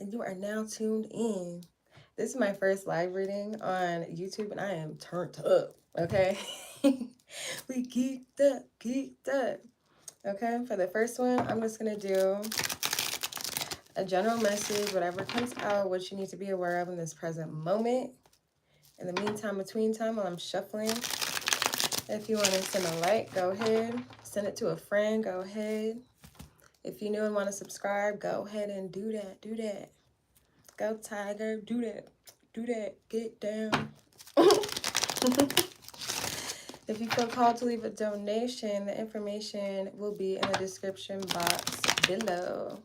and you are now tuned in. This is my first live reading on YouTube, and I am turned up, okay? We geeked up, geeked up. Okay, for the first one, I'm just going to do a general message, whatever comes out, what you need to be aware of in this present moment. In the meantime, between time, while I'm shuffling, if you want to send a like, go ahead. Send it to a friend, go ahead. If you're new and want to subscribe, go ahead and do that, do that. Go Tiger, do that, get down. If you feel called to leave a donation, the information will be in the description box below.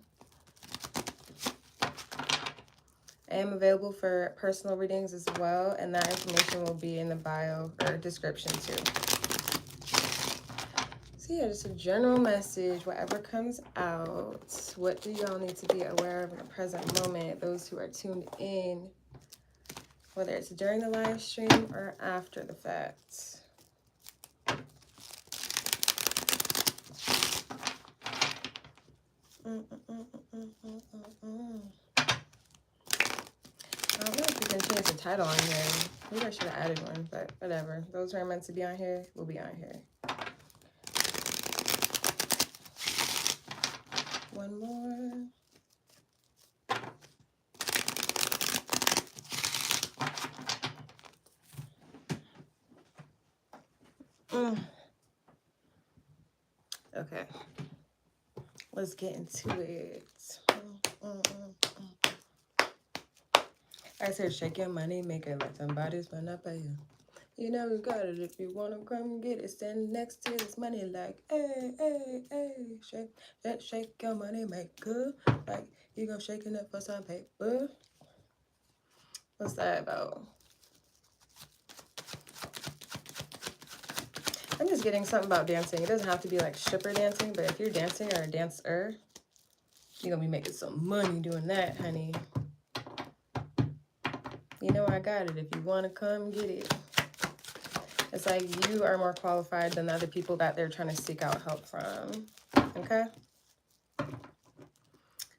I am available for personal readings as well, and that information will be in the bio or description too. So yeah, just a general message, whatever comes out. What do y'all need to be aware of in the present moment? Those who are tuned in, whether it's during the live stream or after the fact. I don't know if you can change the title on here. Maybe I should have added one, but whatever. Those who are meant to be on here will be on here. One more. Okay. Let's get into it. I said, shake your money, make it like somebody's run up at you. You know you got it. If you want to come get it, stand next to this money like, hey, hey, hey. Shake your money, make good. Like, you go shaking it for some paper. What's that about? I'm just getting something about dancing. It doesn't have to be like stripper dancing, but if you're dancing or a dancer, you're going to be making some money doing that, honey. You know I got it. If you want to come get it. It's like you are more qualified than the other people that they're trying to seek out help from. Okay?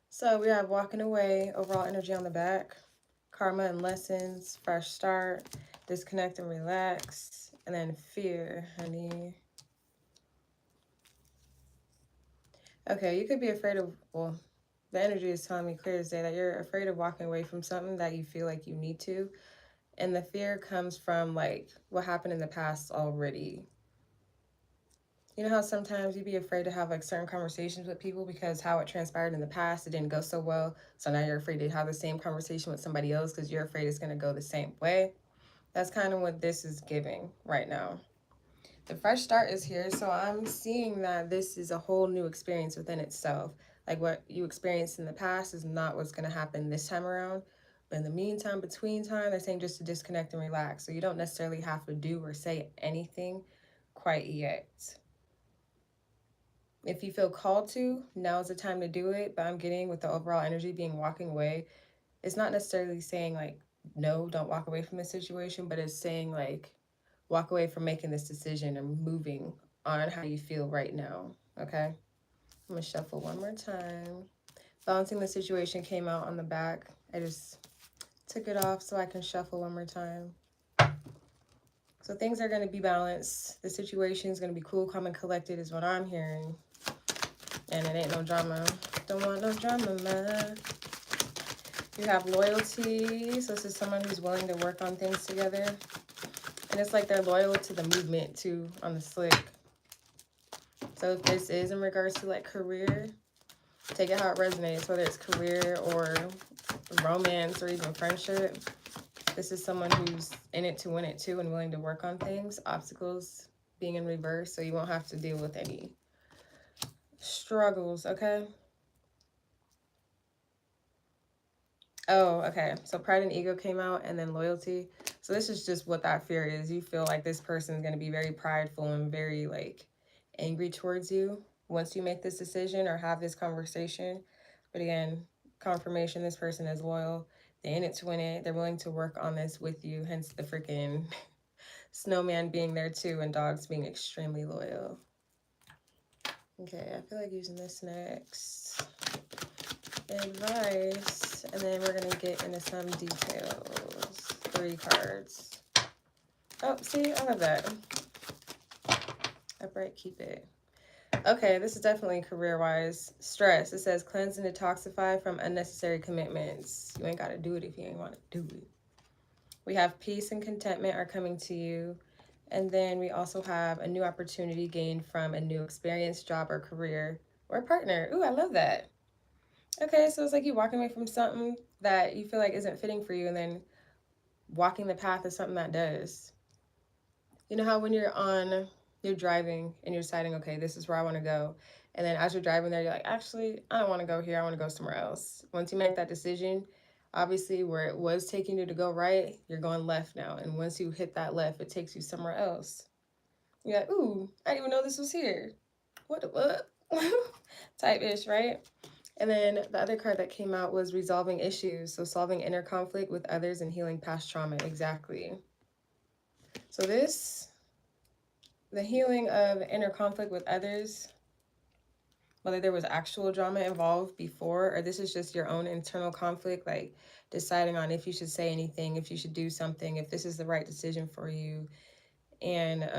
So we have walking away, overall energy on the back, karma and lessons, fresh start, disconnect and relax, and then fear, honey. Okay, you could be afraid of, well, the energy is telling me clear as day that you're afraid of walking away from something that you feel like you need to. And the fear comes from like what happened in the past already. You know how sometimes you'd be afraid to have like certain conversations with people because how it transpired in the past, it didn't go so well. So now you're afraid to have the same conversation with somebody else because you're afraid it's going to go the same way. That's kind of what this is giving right now. The fresh start is here. So I'm seeing that this is a whole new experience within itself. Like what you experienced in the past is not what's going to happen this time around. But in the meantime, between time, they're saying just to disconnect and relax. So you don't necessarily have to do or say anything quite yet. If you feel called to, now is the time to do it. But I'm getting with the overall energy being walking away. It's not necessarily saying like, no, don't walk away from this situation, but it's saying like, walk away from making this decision or moving on how you feel right now, okay? I'm going to shuffle one more time. Balancing the situation came out on the back. I just took it off so I can shuffle one more time. So things are going to be balanced. The situation is going to be cool, calm, and collected is what I'm hearing. And it ain't no drama. Don't want no drama, man. You have loyalty. So this is someone who's willing to work on things together. And it's like they're loyal to the movement, too, on the slick. So if this is in regards to, like, career, take it how it resonates, whether it's career or romance or even friendship. This is someone who's in it to win it, too, and willing to work on things. Obstacles being in reverse, so you won't have to deal with any struggles, okay? Oh, okay. So pride and ego came out, and then loyalty. So this is just what that fear is. You feel like this person is going to be very prideful and very, like, angry towards you once you make this decision or have this conversation. But again, confirmation, this person is loyal. They're in it to win it. They're willing to work on this with you. Hence the freaking snowman being there too and dogs being extremely loyal. Okay, I feel like using this next. Advice. And then into some details. 3 cards. Oh, see, I love that. Upright, keep it. Okay, this is definitely career-wise. Stress. It says cleanse and detoxify from unnecessary commitments. You ain't got to do it if you ain't want to do it. We have peace and contentment are coming to you. And then we also have a new opportunity gained from a new experience, job, or career, or partner. Ooh, I love that. Okay, so it's like you walking away from something that you feel like isn't fitting for you and then walking the path of something that does. You know how when you're driving and you're deciding, okay, this is where I want to go. And then as you're driving there, you're like, actually, I don't want to go here. I want to go somewhere else. Once you make that decision, obviously where it was taking you to go right, you're going left now. And once you hit that left, it takes you somewhere else. You're like, ooh, I didn't even know this was here. What the fuck? Type-ish, right? And then the other card that came out was resolving issues. So solving inner conflict with others and healing past trauma. Exactly. So the healing of inner conflict with others, whether there was actual drama involved before, or this is just your own internal conflict, like deciding on if you should say anything, if you should do something, if this is the right decision for you. And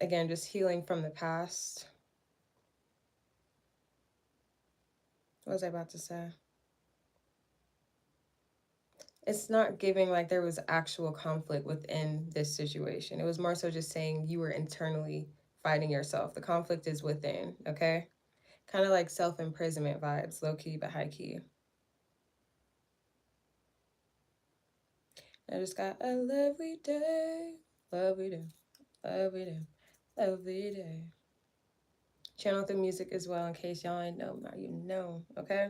again, just healing from the past. What was I about to say? It's not giving like there was actual conflict within this situation. It was more so just saying you were internally fighting yourself. The conflict is within, okay? Kind of like self-imprisonment vibes, low-key but high-key. I just got a lovely day, lovely day, lovely day, lovely day. Channel through music as well in case y'all ain't know, now you know, okay?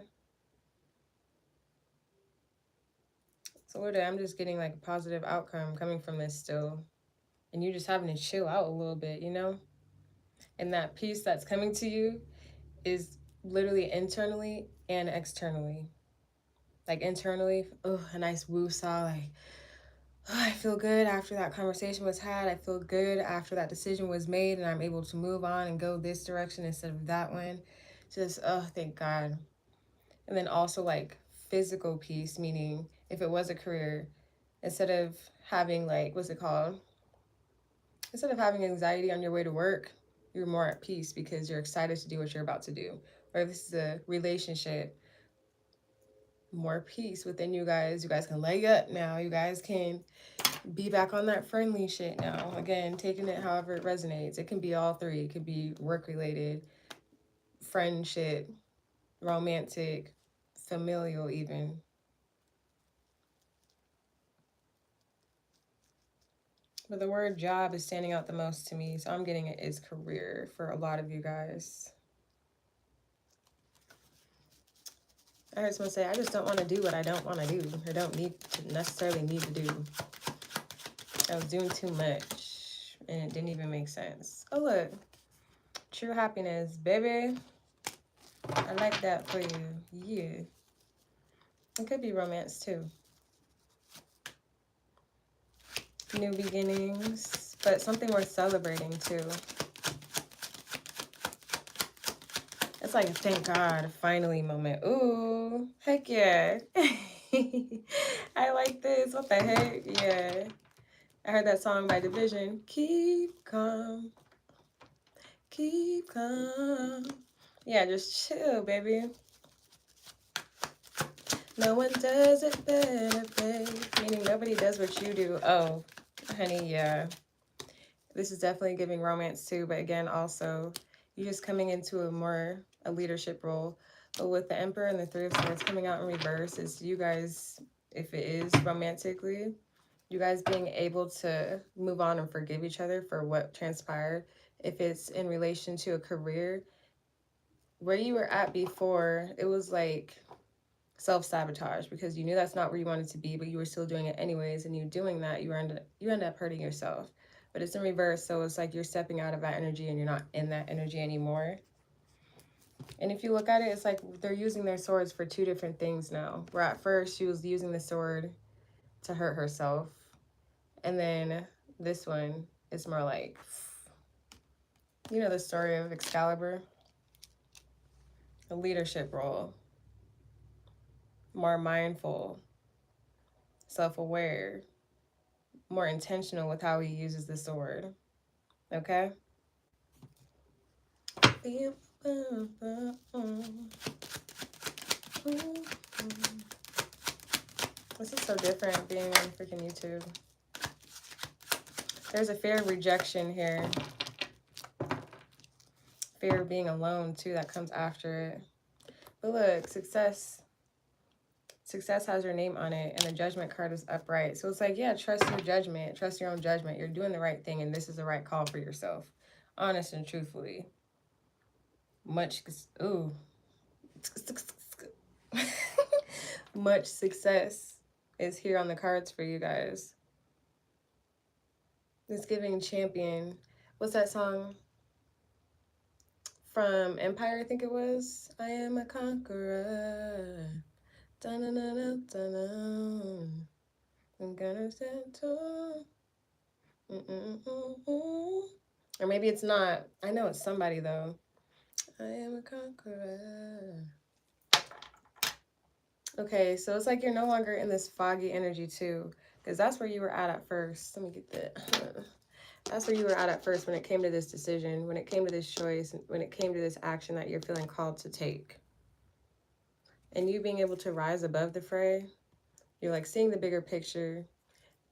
So what I'm just getting like a positive outcome coming from this still. And you just having to chill out a little bit, you know? And that peace that's coming to you is literally internally and externally. Like internally, oh, a nice woo-saw, like, oh, I feel good after that conversation was had. I feel good after that decision was made and I'm able to move on and go this direction instead of that one. Just, oh, thank God. And then also like physical peace, meaning if it was a career, instead of having like, what's it called? Instead of having anxiety on your way to work, you're more at peace because you're excited to do what you're about to do. Or if this is a relationship, more peace within you guys. You guys can lay up now. You guys can be back on that friendly shit now. Again, taking it however it resonates. It can be all 3. It could be work-related, friendship, romantic, familial even. But the word job is standing out the most to me, so I'm getting it is career for a lot of you guys. I heard someone say, I just don't want to do what I don't want to do, or don't necessarily need to do. I was doing too much, and it didn't even make sense. Oh, look. True happiness, baby. I like that for you. Yeah. It could be romance, too. New beginnings, but something worth celebrating, too. It's like a thank God, finally moment. Ooh, heck yeah. I like this. What the heck? Yeah. I heard that song by Division. Keep calm. Keep calm. Yeah, just chill, baby. No one does it better, babe. Meaning nobody does what you do. Oh, honey, yeah. This is definitely giving romance too, but again, also, you're just coming into a leadership role. But with the Emperor and the 3 of Swords coming out in reverse, is you guys, if it is romantically, you guys being able to move on and forgive each other for what transpired. If it's in relation to a career, where you were at before, it was like self-sabotage because you knew that's not where you wanted to be, but you were still doing it anyways. And you doing that, you end up hurting yourself. But it's in reverse, so it's like you're stepping out of that energy and you're not in that energy anymore. And if you look at it, it's like they're using their swords for 2 different things now. Where at first she was using the sword to hurt herself, and then this one is more like, you know, the story of Excalibur, a leadership role. more mindful, self-aware, more intentional with how he uses the sword. Okay? This is so different being on freaking YouTube. There's a fear of rejection here. Fear of being alone too that comes after it. But look, success has your name on it, and the judgment card is upright. So it's like, yeah, trust your judgment, trust your own judgment. You're doing the right thing, and this is the right call for yourself. Honest and truthfully. Much much success is here on the cards for you guys. It's giving champion. What's that song from Empire? I think it was. I am a conqueror. Dun-dun-dun-dun-dun. I'm gonna stand tall. Or maybe it's not. I know it's somebody though. I am a conqueror. Okay, so it's like you're no longer in this foggy energy too, because that's where you were at first. Let me get that. That's where you were at first when it came to this decision, when it came to this choice, when it came to this action that you're feeling called to take. And you being able to rise above the fray, you're like seeing the bigger picture.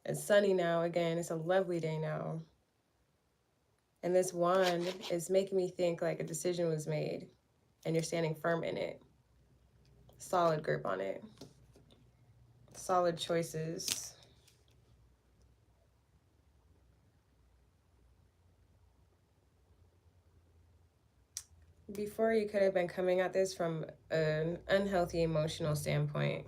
It's sunny now again. It's a lovely day now. And this wand is making me think like a decision was made and you're standing firm in it. Solid grip on it. Solid choices. Before, you could have been coming at this from an unhealthy emotional standpoint.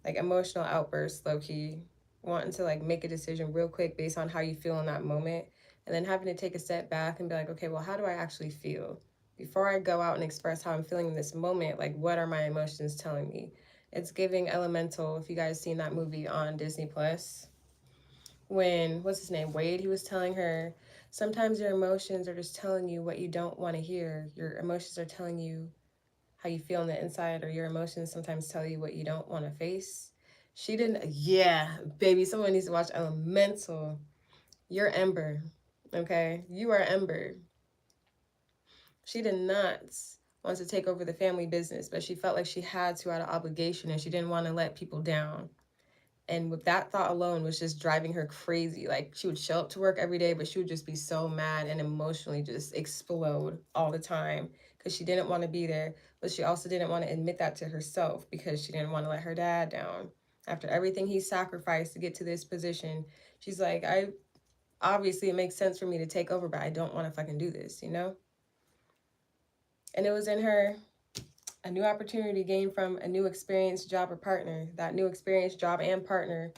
Like emotional outbursts, low-key. Wanting to like make a decision real quick based on how you feel in that moment. And then having to take a step back and be like, okay, well, how do I actually feel? Before I go out and express how I'm feeling in this moment, like what are my emotions telling me? It's giving Elemental, if you guys seen that movie on Disney Plus. When, what's his name, Wade, he was telling her, sometimes your emotions are just telling you what you don't want to hear. Your emotions are telling you how you feel on the inside, or your emotions sometimes tell you what you don't want to face. She didn't, yeah, baby, someone needs to watch Elemental. You're Ember, okay? You are Ember. She did not want to take over the family business, but she felt like she had to out of obligation, and she didn't want to let people down. And with that thought alone was just driving her crazy. Like she would show up to work every day, but she would just be so mad and emotionally just explode all the time because she didn't want to be there. But she also didn't want to admit that to herself because she didn't want to let her dad down. After everything he sacrificed to get to this position, she's like, obviously it makes sense for me to take over, but I don't want to fucking do this, you know? And it was in her a new opportunity gained from a new experience, job, or partner. That new experience, job, and partner,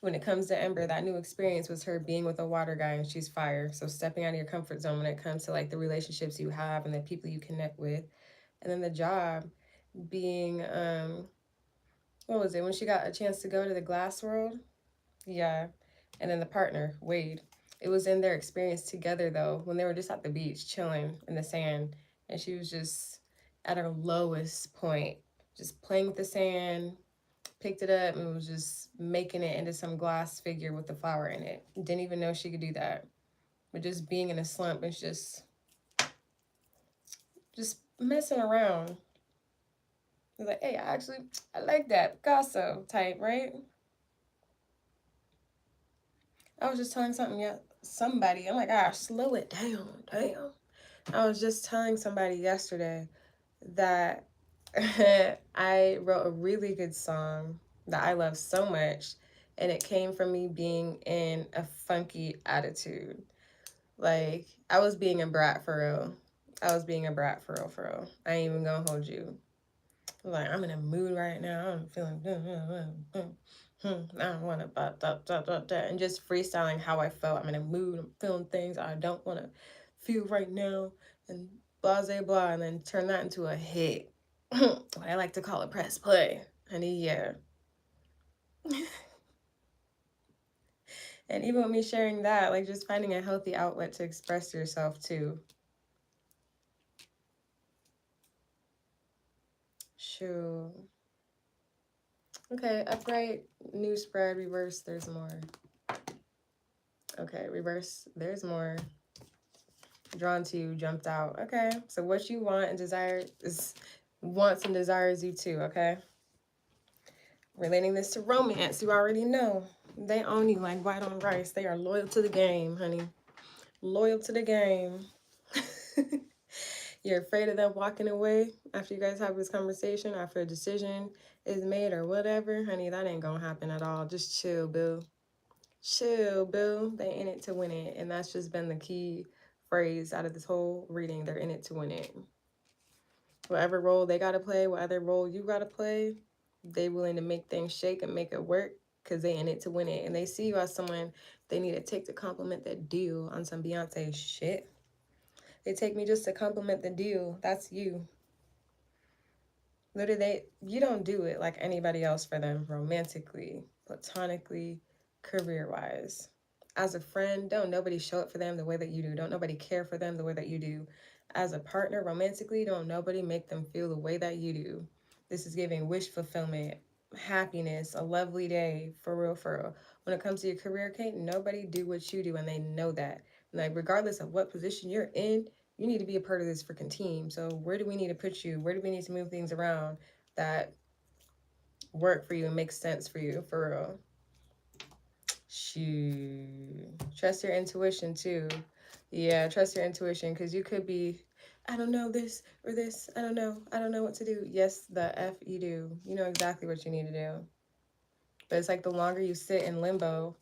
when it comes to Ember, that new experience was her being with a water guy, and she's fire. So stepping out of your comfort zone when it comes to like the relationships you have and the people you connect with. And then the job being, what was it? When she got a chance to go to the glass world? Yeah. And then the partner, Wade. It was in their experience together though, when they were just at the beach chilling in the sand. And she was just at her lowest point, just playing with the sand, picked it up and was just making it into some glass figure with the flower in it. Didn't even know she could do that. But just being in a slump and just messing around. It's like, hey, I like that Picasso type, right? I was just telling somebody, oh my gosh, slow it down, damn. I was just telling somebody yesterday that I wrote a really good song that I love so much, and it came from me being in a funky attitude. Like, I was being a brat for real. I was being a brat for real, for real. I ain't even gonna hold you. Like, I'm in a mood right now. I'm feeling, I don't want to, and just freestyling how I felt. I'm in a mood. I'm feeling things I don't want to feel right now, and blah, blah, blah, and then turn that into a hit. What I like to call a press play. Honey, yeah. And even with me sharing that, like just finding a healthy outlet to express yourself too. Shoot. Okay, upright, new spread, reverse, there's more. Okay, reverse, there's more. Drawn to you, jumped out. Okay, so what you want and desire is wants and desires you too, okay? Relating this to romance, you already know. They own you like white on rice. They are loyal to the game, honey. Loyal to the game. You're afraid of them walking away after you guys have this conversation, after a decision is made or whatever. Honey, that ain't gonna happen at all. Just chill, boo. Chill, boo. They in it to win it. And that's just been the key phrase out of this whole reading. They're in it to win it. Whatever role they gotta play, whatever role you gotta play, they willing to make things shake and make it work because they in it to win it. And they see you as someone they need to take to compliment that deal on some Beyonce shit. They take me just to compliment the deal. That's you. Literally, you don't do it like anybody else for them romantically, platonically, career-wise. As a friend, don't nobody show up for them the way that you do. Don't nobody care for them the way that you do. As a partner, romantically, don't nobody make them feel the way that you do. This is giving wish fulfillment, happiness, a lovely day, for real, for real. When it comes to your career, Kate, nobody do what you do, and they know that. Like, regardless of what position you're in, you need to be a part of this freaking team. So where do we need to put you? Where do we need to move things around that work for you and make sense for you, for real? Shoot. Trust your intuition too. Yeah, trust your intuition because you could be, I don't know this or this. I don't know. I don't know what to do. Yes, the F you do. You know exactly what you need to do. But it's like the longer you sit in limbo,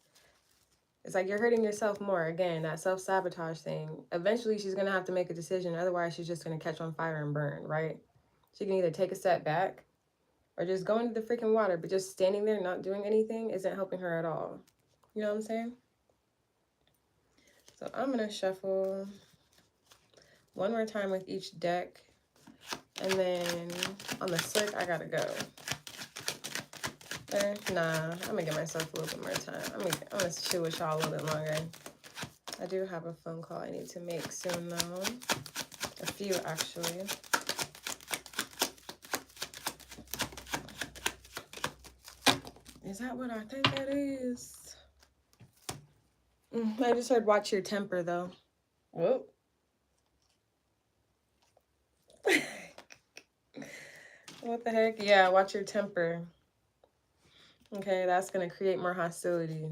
it's like you're hurting yourself more. Again, that self-sabotage thing. Eventually, she's going to have to make a decision. Otherwise, she's just going to catch on fire and burn, right? She can either take a step back or just go into the freaking water. But just standing there not doing anything isn't helping her at all. You know what I'm saying? So I'm going to shuffle one more time with each deck. And then on the slick, I got to go. Nah, I'm going to give myself a little bit more time. I'm going to chill with y'all a little bit longer. I do have a phone call I need to make soon, though. A few, actually. Is that what I think it is? I just heard watch your temper, though. Whoa. What the heck? Yeah, watch your temper. Okay, that's going to create more hostility.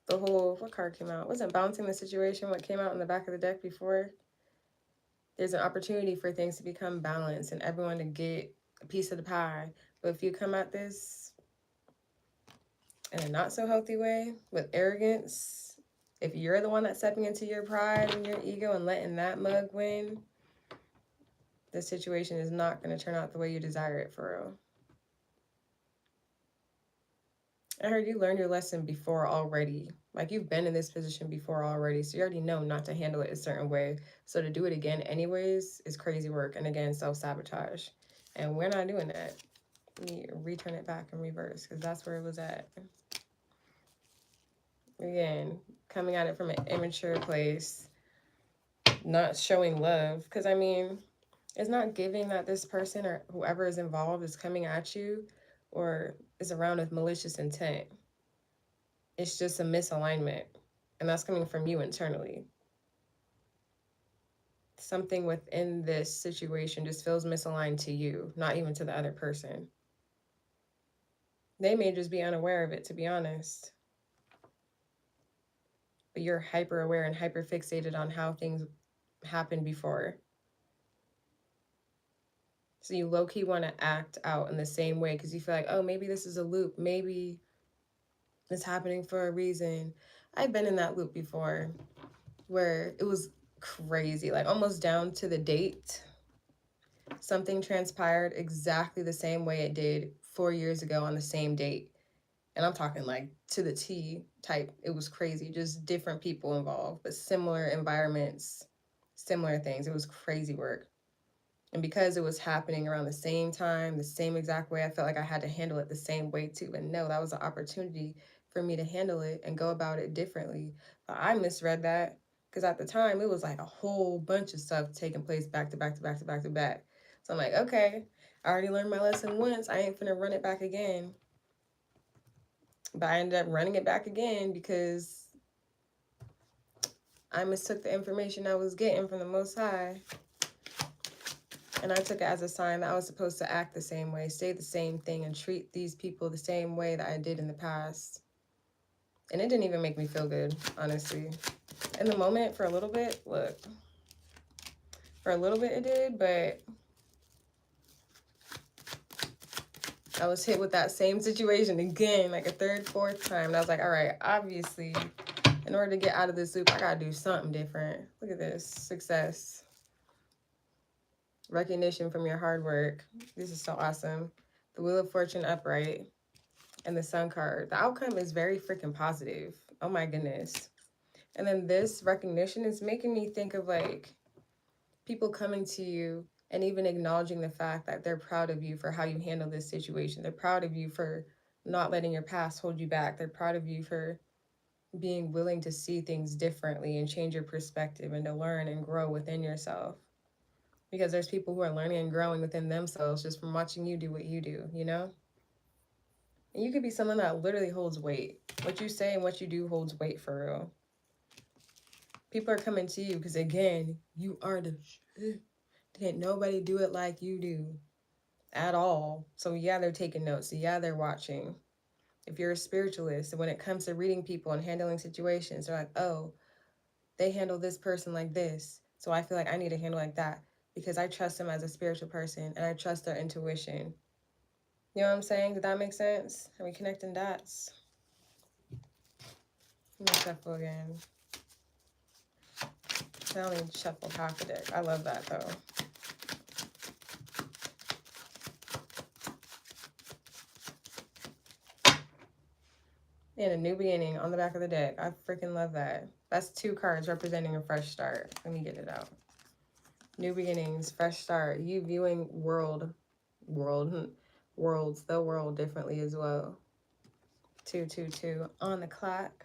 The whole, what card came out? Wasn't bouncing the situation what came out in the back of the deck before? There's an opportunity for things to become balanced and everyone to get a piece of the pie. But if you come at this in a not so healthy way with arrogance, if you're the one that's stepping into your pride and your ego and letting that mug win, the situation is not going to turn out the way you desire it, for real. I heard you learned your lesson before already. Like, you've been in this position before already, so you already know not to handle it a certain way. So to do it again anyways is crazy work, and again, self-sabotage. And we're not doing that. Let me return it back in reverse, because that's where it was at. Again, coming at it from an immature place, not showing love. Because, I mean, it's not giving that this person or whoever is involved is coming at you or is around with malicious intent. It's just a misalignment, and that's coming from you internally. Something within this situation just feels misaligned to you, not even to the other person. They may just be unaware of it, to be honest. But you're hyper aware and hyper fixated on how things happened before. So you low-key want to act out in the same way because you feel like, oh, maybe this is a loop. Maybe it's happening for a reason. I've been in that loop before where it was crazy, like almost down to the date. Something transpired exactly the same way it did 4 years ago on the same date. And I'm talking like to the T type. It was crazy. Just different people involved, but similar environments, similar things. It was crazy work. And because it was happening around the same time, the same exact way, I felt like I had to handle it the same way too. But no, that was an opportunity for me to handle it and go about it differently. But I misread that because at the time it was like a whole bunch of stuff taking place back to back to back to back to back. So I'm like, okay, I already learned my lesson once. I ain't finna run it back again. But I ended up running it back again because I mistook the information I was getting from the Most High. And I took it as a sign that I was supposed to act the same way, say the same thing, and treat these people the same way that I did in the past. And it didn't even make me feel good, honestly. In the moment, for a little bit, look. For a little bit it did, but I was hit with that same situation again, like a third, fourth time. And I was like, all right, obviously, in order to get out of this loop, I gotta do something different. Look at this, success. Recognition from your hard work. This is so awesome. The Wheel of Fortune upright and the Sun card. The outcome is very freaking positive. Oh my goodness. And then this recognition is making me think of like people coming to you and even acknowledging the fact that they're proud of you for how you handle this situation. They're proud of you for not letting your past hold you back. They're proud of you for being willing to see things differently and change your perspective and to learn and grow within yourself. Because there's people who are learning and growing within themselves just from watching you do what you do, you know? And you could be someone that literally holds weight. What you say and what you do holds weight for real. People are coming to you because, again, you are the shit. Can't nobody do it like you do at all. So, yeah, they're taking notes. So, yeah, they're watching. If you're a spiritualist, and when it comes to reading people and handling situations, they're like, oh, they handle this person like this. So I feel like I need to handle like that because I trust them as a spiritual person and I trust their intuition. You know what I'm saying? Did that make sense? Are we connecting dots? Let me shuffle again. I only shuffle half a deck. I love that though. And a new beginning on the back of the deck. I freaking love that. That's 2 cards representing a fresh start. Let me get it out. New beginnings, fresh start. You viewing worlds, the world differently as well. 222 on the clock.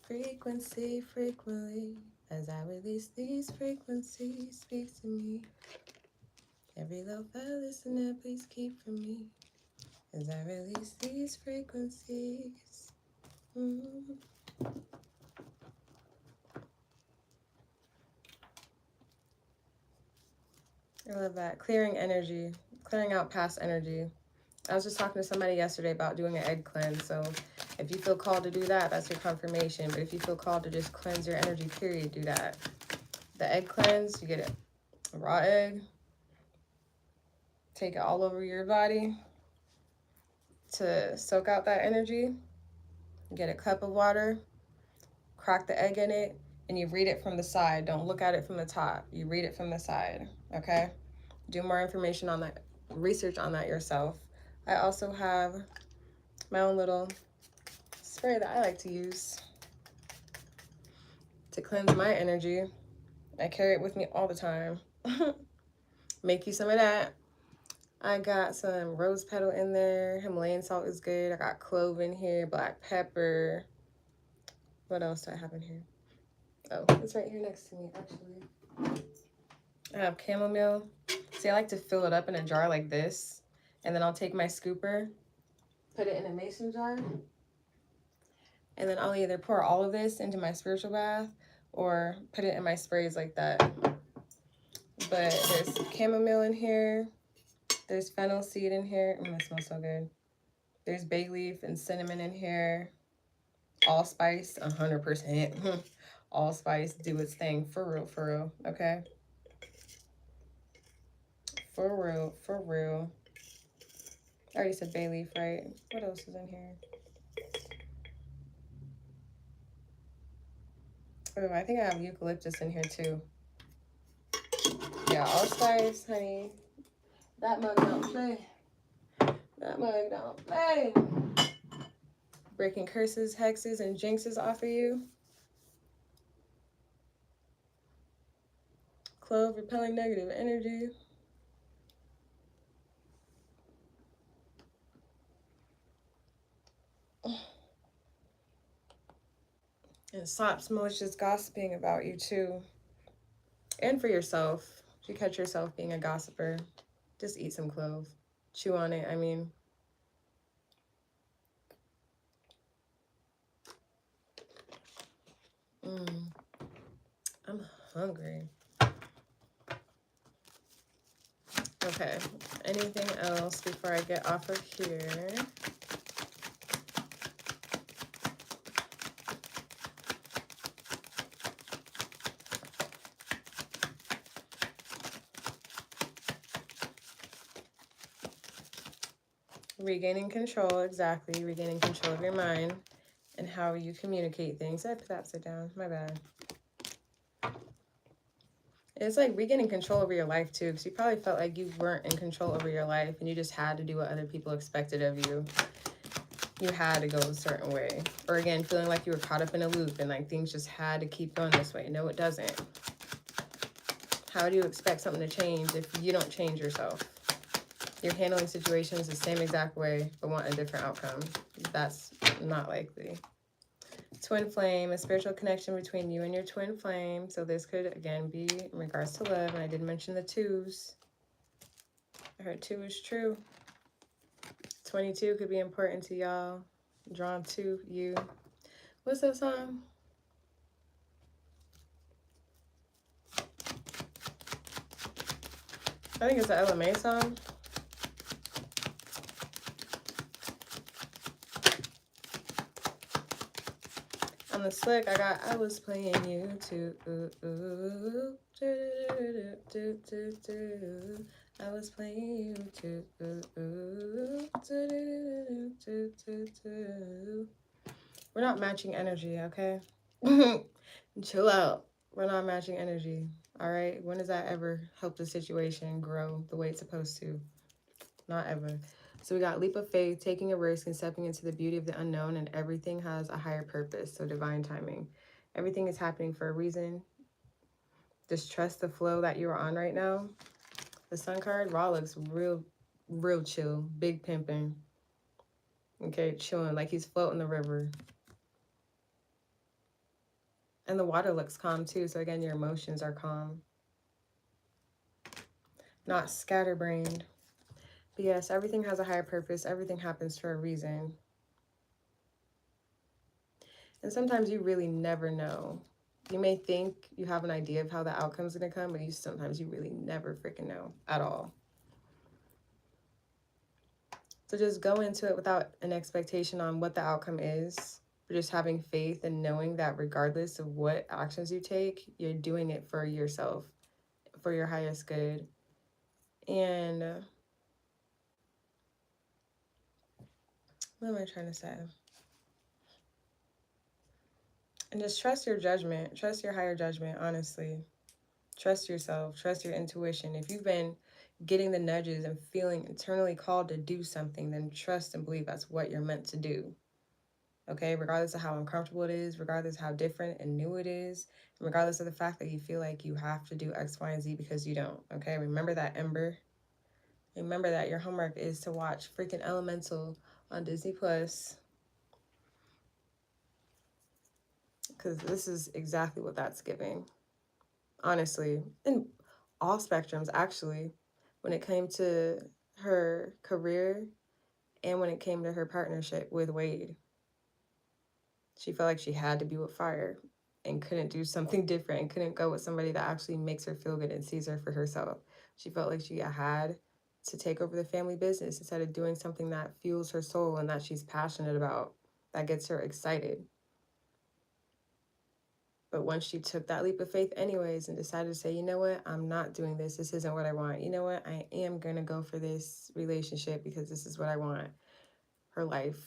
Frequency, frequently, as I release these frequencies, speak to me. Every low file listener, please keep from me. As I release these frequencies. I love that. Clearing energy, clearing out past energy. I was just talking to somebody yesterday about doing an egg cleanse. So if you feel called to do that, that's your confirmation. But if you feel called to just cleanse your energy, period, do that. The egg cleanse, you get a raw egg. Take it all over your body to soak out that energy. Get a cup of water, crack the egg in it, and you read it from the side. Don't look at it from the top. You read it from the side, okay? Do more information on that, research on that yourself. I also have my own little spray that I like to use to cleanse my energy. I carry it with me all the time. Make you some of that. I got some rose petal in there. Himalayan salt is good. I got clove in here, black pepper. What else do I have in here? Oh, it's right here next to me, actually. I have chamomile. See, I like to fill it up in a jar like this. And then I'll take my scooper, put it in a mason jar. And then I'll either pour all of this into my spiritual bath or put it in my sprays like that. But there's chamomile in here. There's fennel seed in here. It smells so good. There's bay leaf and cinnamon in here. Allspice, 100%. Allspice, do its thing. For real, okay? For real. I already said bay leaf, right? What else is in here? Oh, I think I have eucalyptus in here too. Yeah, allspice, honey. That mug don't play. That mug don't play. Breaking curses, hexes, and jinxes off of you. Clove, repelling negative energy. And stops malicious gossiping about you too. And for yourself. If you catch yourself being a gossiper, just eat some clove. Chew on it, I mean. I'm hungry. Okay. Anything else before I get off of here? Regaining control, exactly. Regaining control of your mind and how you communicate things. I put that upside down. My bad. It's like regaining control over your life too, because you probably felt like you weren't in control over your life and you just had to do what other people expected of you. You had to go a certain way. Or again, feeling like you were caught up in a loop and like things just had to keep going this way. No, it doesn't. How do you expect something to change if you don't change yourself? You're handling situations the same exact way but want a different outcome. That's not likely. Twin flame, a spiritual connection between you and your twin flame. So this could, again, be in regards to love. And I did mention the twos. I heard 2 is true. 22 could be important to y'all. Drawn to you. What's that song? I think it's the LMA song. On the slick, I was playing you too. I was playing you too. We're not matching energy, okay? Chill out. We're not matching energy, all right? When does that ever help the situation grow the way it's supposed to? Not ever. So we got leap of faith, taking a risk and stepping into the beauty of the unknown, and everything has a higher purpose, so divine timing. Everything is happening for a reason. Just trust the flow that you're on right now. The sun card, Raw looks real chill, big pimping. Okay, chilling, like he's floating the river. And the water looks calm too, so again, your emotions are calm. Not scatterbrained. But yes, everything has a higher purpose. Everything happens for a reason. And sometimes you really never know. You may think you have an idea of how the outcome's going to come, but sometimes you really never freaking know at all. So just go into it without an expectation on what the outcome is, but just having faith and knowing that regardless of what actions you take, you're doing it for yourself, for your highest good. And what am I trying to say? And just trust your judgment. Trust your higher judgment, honestly. Trust yourself. Trust your intuition. If you've been getting the nudges and feeling internally called to do something, then trust and believe that's what you're meant to do. Okay, regardless of how uncomfortable it is, regardless of how different and new it is, and regardless of the fact that you feel like you have to do X, Y, and Z because you don't. Okay, remember that, Ember. Remember that your homework is to watch freaking Elemental on Disney Plus. Because this is exactly what that's giving. Honestly, in all spectrums, actually, when it came to her career and when it came to her partnership with Wade. She felt like she had to be with fire and couldn't do something different and couldn't go with somebody that actually makes her feel good and sees her for herself. She felt like she had to take over the family business instead of doing something that fuels her soul and that she's passionate about, that gets her excited. But once she took that leap of faith anyways and decided to say, you know what, I'm not doing this. This isn't what I want. You know what, I am going to go for this relationship because this is what I want. Her life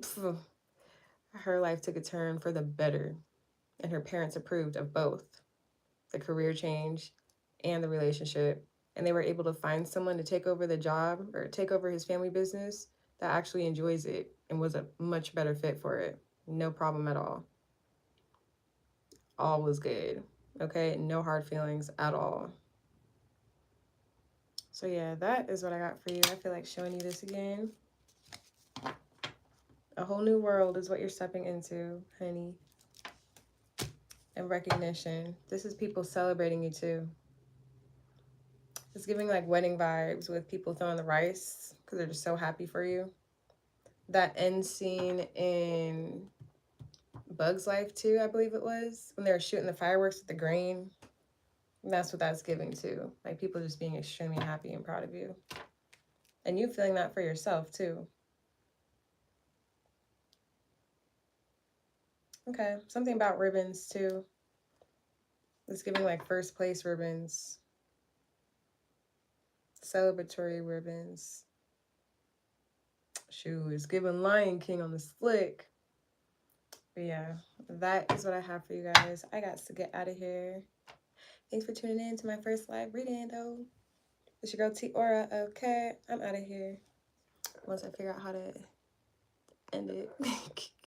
took a turn for the better. And her parents approved of both the career change and the relationship. And they were able to find someone to take over the job or take over his family business that actually enjoys it and was a much better fit for it. No problem at all. All was good. Okay, no hard feelings at all. So yeah, that is what I got for you. I feel like showing you this again. A whole new world is what you're stepping into, honey. And recognition. This is people celebrating you too. It's giving like wedding vibes with people throwing the rice because they're just so happy for you. That end scene in Bug's Life too, I believe it was, when they were shooting the fireworks with the green. And that's what that's giving too. Like people just being extremely happy and proud of you. And you feeling that for yourself too. Okay, something about ribbons too. It's giving like first place ribbons, celebratory ribbons. Shoot, it's giving Lion King on the slick. But yeah, that is what I have for you guys. I got to get out of here. Thanks for tuning in to my first live reading, though. It's your girl T Aura. Okay, I'm out of here. Once I figure out how to end it.